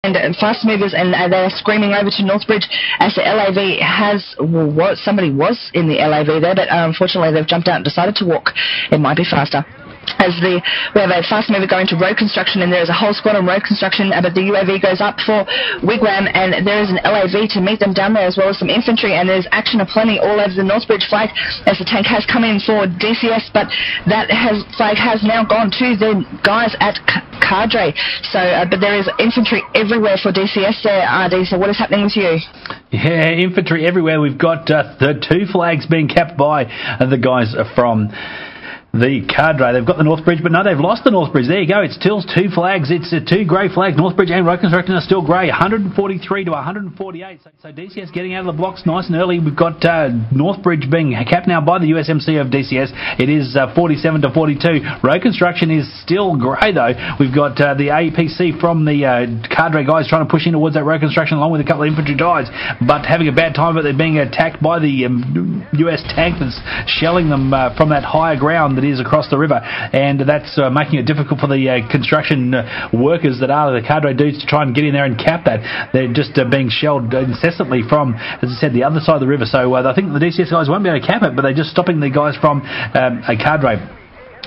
and fast movers, and they're screaming over to Northbridge as the LAV somebody was in the LAV there, but unfortunately they've jumped out and decided to walk. It might be faster. We have a fast mover going to road construction, and there is a whole squad on road construction, but the UAV goes up for Wigwam, and there is an LAV to meet them down there, as well as some infantry, and there's action aplenty all over the Northbridge flag as the tank has come in for DcS, but that flag has now gone to the guys at Cadre. So, but there is infantry everywhere for DcS there. So what is happening with you? Yeah, infantry everywhere. We've got the 2 flags being capped by the guys from the Cadre. They've got the Northbridge, but no, they've lost the Northbridge. There you go. It's still 2 flags. It's 2 grey flags. Northbridge and road construction are still grey. 143 to 148. So DcS getting out of the blocks nice and early. We've got Northbridge being capped now by the USMC of DcS. It is 47 to 42. Road construction is still grey though. We've got the APC from the Cadre guys trying to push in towards that road construction along with a couple of infantry guys, but having a bad time of it. They're being attacked by the US tank that's shelling them from that higher ground that is across the river, and that's making it difficult for the construction workers that are the Cadre dudes to try and get in there and cap that. They're just being shelled incessantly from, as I said, the other side of the river. So I think the DcS guys won't be able to cap it, but they're just stopping the guys from a Cadre.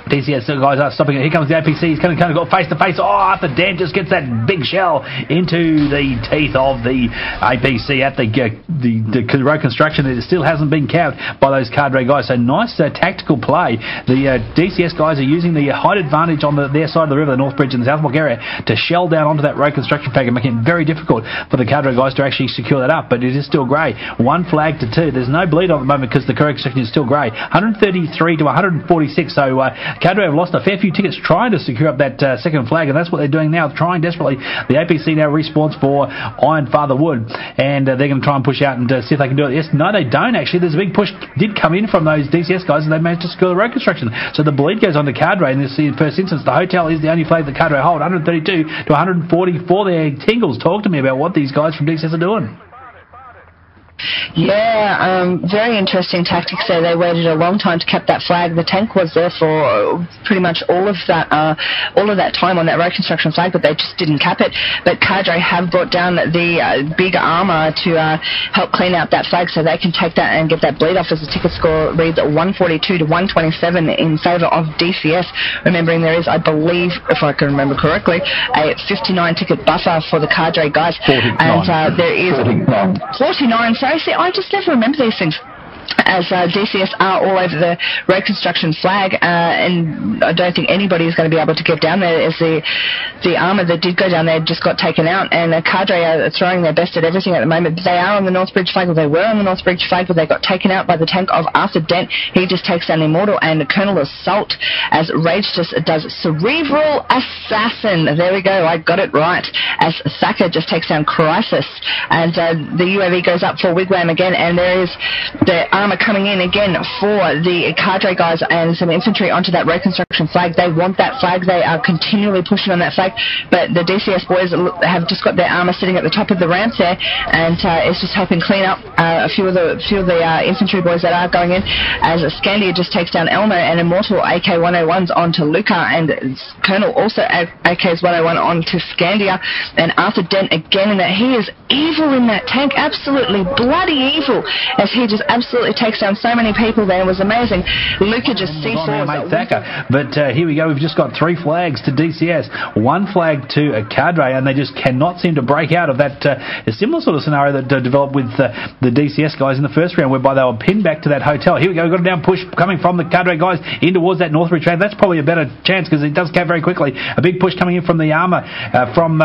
DcS guys are stopping it. Here comes the APC. He's kind of got face to face. Arthur Dent just gets that big shell into the teeth of the APC at the road construction. It still hasn't been capped by those Cadre guys. So nice tactical play. The DcS guys are using the height advantage on their side of the river, the Northbridge and the South Block area, to shell down onto that road construction flag and making it very difficult for the Cadre guys to actually secure that up. But it is still grey. 1 flag to 2. There's no bleed on at the moment because the road construction is still grey. 133 to 146. So Cadre have lost a fair few tickets trying to secure up that second flag, and that's what they're doing now, trying desperately. The APC now respawns for Iron Father Wood, and they're going to try and push out and see if they can do it. Yes, no, they don't actually. There's a big push did come in from those DcS guys, and they managed to secure the road construction. So the bleed goes on to Cadre in this first instance. The hotel is the only flag that Cadre hold. 132 to 144 there. Tingles, talk to me about what these guys from DcS are doing. Yeah, very interesting tactics there. They waited a long time to cap that flag. The tank was there for pretty much all of that time on that road construction flag, but they just didn't cap it. But Cadre have brought down the big armour to help clean out that flag so they can take that and get that bleed off, as the ticket score reads at 142 to 127 in favour of DcS. Remembering there is, I believe, if I can remember correctly, a 59 ticket buffer for the Cadre guys. 49. And there is 49. Sorry, see, I just never remember these things. As DcS are all over the road construction flag, and I don't think anybody is going to be able to get down there, as the armour that did go down there just got taken out, and Cadre are throwing their best at everything at the moment. They are on the Northbridge flag, or they were on the Northbridge flag, but they got taken out by the tank of Arthur Dent. He just takes down Immortal, and Colonel Assault, as Rage just does Cerebral Assassin. There we go, I got it right. As Thacker just takes down Crisis, and the UAV goes up for Wigwam again, and there is the armour coming in again for the Cadre guys and some infantry onto that road construction flag. They want that flag. They are continually pushing on that flag, but the DcS boys have just got their armour sitting at the top of the ramp there, and it's just helping clean up a few of the infantry boys that are going in, as Scandia just takes down Elmo, and Immortal AK-101s onto Luca, and Colonel also AKs 101 onto Scandia, and Arthur Dent again in that. He is evil in that tank, absolutely bloody evil, as he just absolutely takes down so many people there. It was amazing. Luca just C4. But here we go. We've just got 3 flags to DcS, 1 flag to Cadre, and they just cannot seem to break out of that a similar sort of scenario that developed with the DcS guys in the first round, whereby they were pinned back to that hotel. Here we go. We've got a down push coming from the Cadre guys in towards that Northbridge flag. That's probably a better chance because it does cap very quickly. A big push coming in from the armour from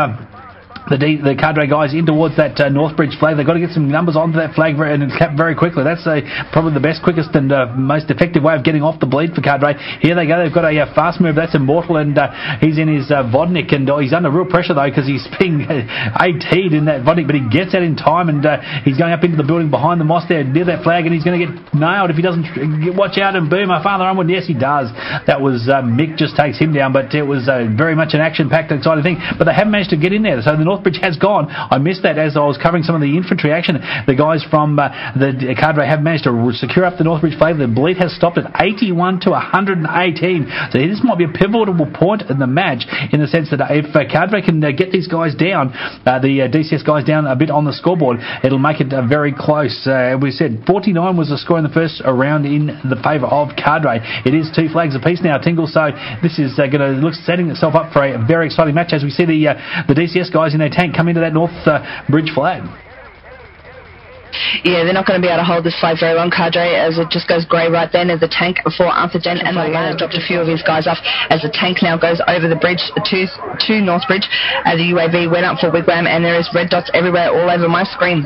the Cadre guys in towards that Northbridge flag. They've got to get some numbers onto that flag and cap very quickly. That's probably the best, quickest and most effective way of getting off the bleed for Cadre. Here they go. They've got a fast move. That's Immortal, and he's in his Vodnik, and he's under real pressure though because he's being AT'd in that Vodnik, but he gets that in time, and he's going up into the building behind the moss there near that flag, and he's going to get nailed if he doesn't watch out. And boom, my father onward. Yes, he does. That was Mick just takes him down, but it was very much an action-packed, exciting thing. But they haven't managed to get in there. So the Northbridge has gone. I missed that as I was covering some of the infantry action. The guys from the Cadre have managed to secure up the Northbridge flag. The bleed has stopped at 81 to 118. So this might be a pivotal point in the match, in the sense that if Cadre can get these guys down, the DCS guys down a bit on the scoreboard, it'll make it very close. We said 49 was the score in the first round in the favour of Cadre. It is 2 flags apiece now, Tingle, so this is going to look setting itself up for a very exciting match as we see the DCS guys in their tank come into that North Bridge flag. Yeah, they're not going to be able to hold this flag very long, Cadre, as it just goes grey right then as the tank for Arthur Dent, and they dropped a few of his guys off as the tank now goes over the bridge to Northbridge. The UAV went up for Wigwam, and there is red dots everywhere all over my screen.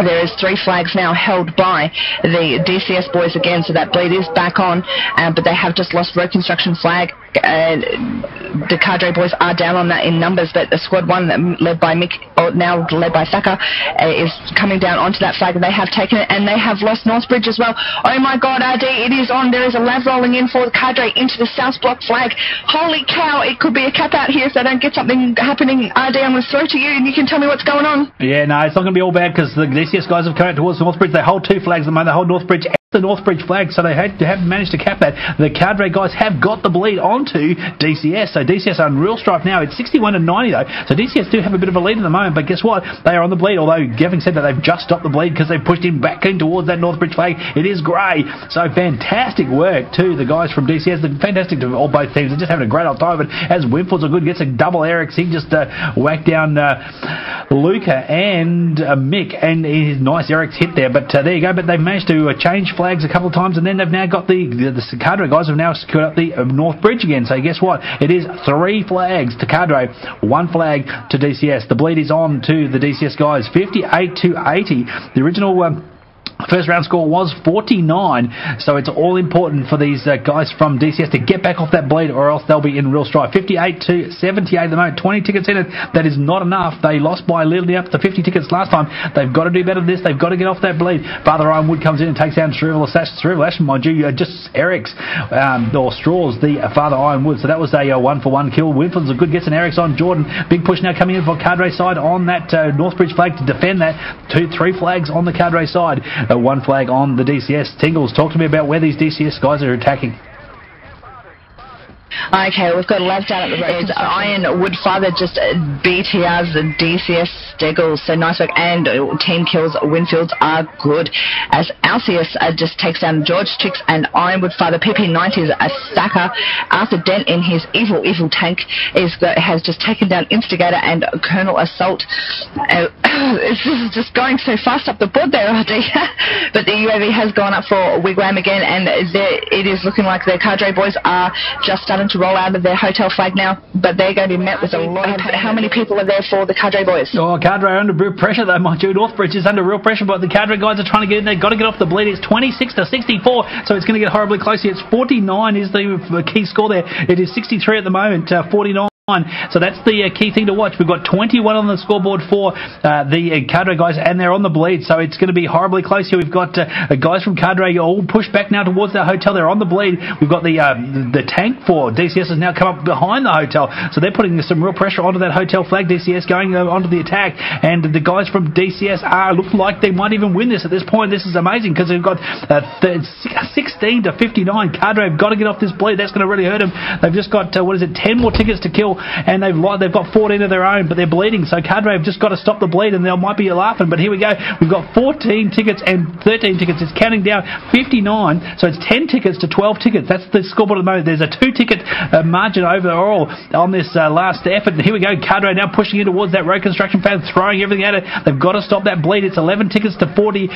There is 3 flags now held by the DCS boys again, so that bleed is back on, but they have just lost road construction flag. The Cadre boys are down on that in numbers, but the squad 1 led by Mick, now led by Thacker, is coming down onto that flag, and they have taken it, and they have lost Northbridge as well. Oh my God, RD, it is on. There is a lav rolling in for the Cadre into the South Block flag. Holy cow, it could be a cap out here if they don't get something happening. RD, I'm going to throw to you, and you can tell me what's going on. Yeah, no, it's not going to be all bad, because the DCS guys have come out towards Northbridge. They hold 2 flags at the moment. They hold Northbridge and the Northbridge flag, so they have managed to cap that. The Cadre guys have got the bleed onto DCS, so DCS are in real strife now. It's 61 and 90 though, so DCS do have a bit of a lead at the moment, but guess what? They are on the bleed, although having said that, they've just stopped the bleed because they've pushed him back in towards that Northbridge flag. It is grey, so fantastic work to the guys from DCS. Fantastic to all both teams. They're just having a great old time, but as Winfield's a good, gets a double Erics, he just whacked down Luca and Mick, and his nice Eric's hit there, but there you go. But they've managed to change flags a couple of times, and then they've now got the Cadre guys have now secured up the North Bridge again. So guess what? It is 3 flags to Cadre, 1 flag to DCS. The bleed is on to the DCS guys, 58 to 80. The original first round score was 49, so it's all important for these guys from DCS to get back off that bleed, or else they'll be in real strife. 58 to 78 at the moment, 20 tickets in it. That is not enough. They lost by literally up to 50 tickets last time. They've got to do better than this. They've got to get off that bleed. Father Ironwood comes in and takes down Shrivel Ash, mind you, just Eric's or Straws, the Father Ironwood. So that was a 1-for-1 kill. Winfield's a good, gets an Eric's on Jordan. Big push now coming in for Cadre side on that Northbridge flag to defend that. 3 flags on the Cadre side. 1 flag on the DCS. Tingles, talk to me about where these DCS guys are attacking. Okay, we've got a lav down at the road. Iron Woodfather just BTRs the DCS Steggles, so nice work, and team kills. Winfields are good, as Alceus just takes down George Chicks, and Iron Woodfather PP90 is a stacker. Arthur Dent in his evil tank has just taken down Instigator and Colonel Assault. This is just going so fast up the board there, RD. But the UAV has gone up for Wigwam again, and it is looking like the Cadre boys are just starting to roll out of their hotel flag now, but they're going to be met with a lot of... How many people are there for the Cadre boys? Oh, Cadre are under real pressure though, mind you. Northbridge is under real pressure, but the Cadre guys are trying to get in. They've got to get off the bleed. It's 26 to 64, so it's going to get horribly close here. It's 49 is the key score there. It is 63 at the moment, 49. So that's the key thing to watch. We've got 21 on the scoreboard for the Cadre guys, and they're on the bleed, so it's going to be horribly close here. We've got guys from Cadre all pushed back now towards their hotel. They're on the bleed. We've got the tank for DCS has now come up behind the hotel, so they're putting some real pressure onto that hotel flag. DCS going onto the attack, and the guys from DCS look like they might even win this at this point. This is amazing because they've got 16 to 59. Cadre have got to get off this bleed. That's going to really hurt them. They've just got 10 more tickets to kill, and they've got 14 of their own, but they're bleeding, so Cadre have just got to stop the bleed, and they might be laughing, but here we go. We've got 14 tickets and 13 tickets. It's counting down 59, so it's 10 tickets to 12 tickets. That's the scoreboard at the moment. There's a 2-ticket margin overall on this last effort, and here we go. Cadre now pushing in towards that road construction fan, throwing everything at it. They've got to stop that bleed. It's 11 tickets to 58.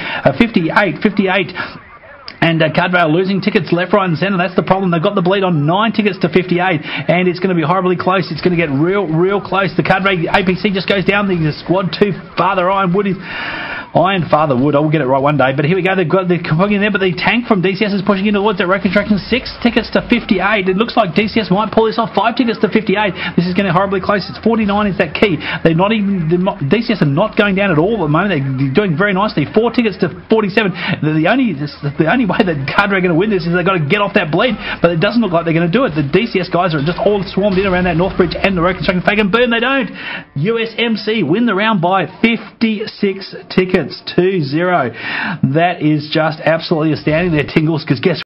And Cadre are losing tickets left, right and centre. That's the problem. They've got the bleed on 9 tickets to 58, and it's going to be horribly close. It's going to get real close. The Cadre APC just goes down. The squad 2, Father Ironwood is... Iron Father Wood. I will get it right one day. But here we go. They're pushing in there, but the tank from DCS is pushing in towards that reconstruction. 6 tickets to 58. It looks like DCS might pull this off. 5 tickets to 58. This is getting horribly close. It's 49 is that key. DCS are not going down at all at the moment. They're doing very nicely. 4 tickets to 47. The only way that Cadre are going to win this is they've got to get off that bleed. But it doesn't look like they're going to do it. The DCS guys are just all swarmed in around that North Bridge and the reconstruction flag, and boom, they don't. USMC win the round by 56 tickets to 0. That is just absolutely astounding there, Tingles, because guess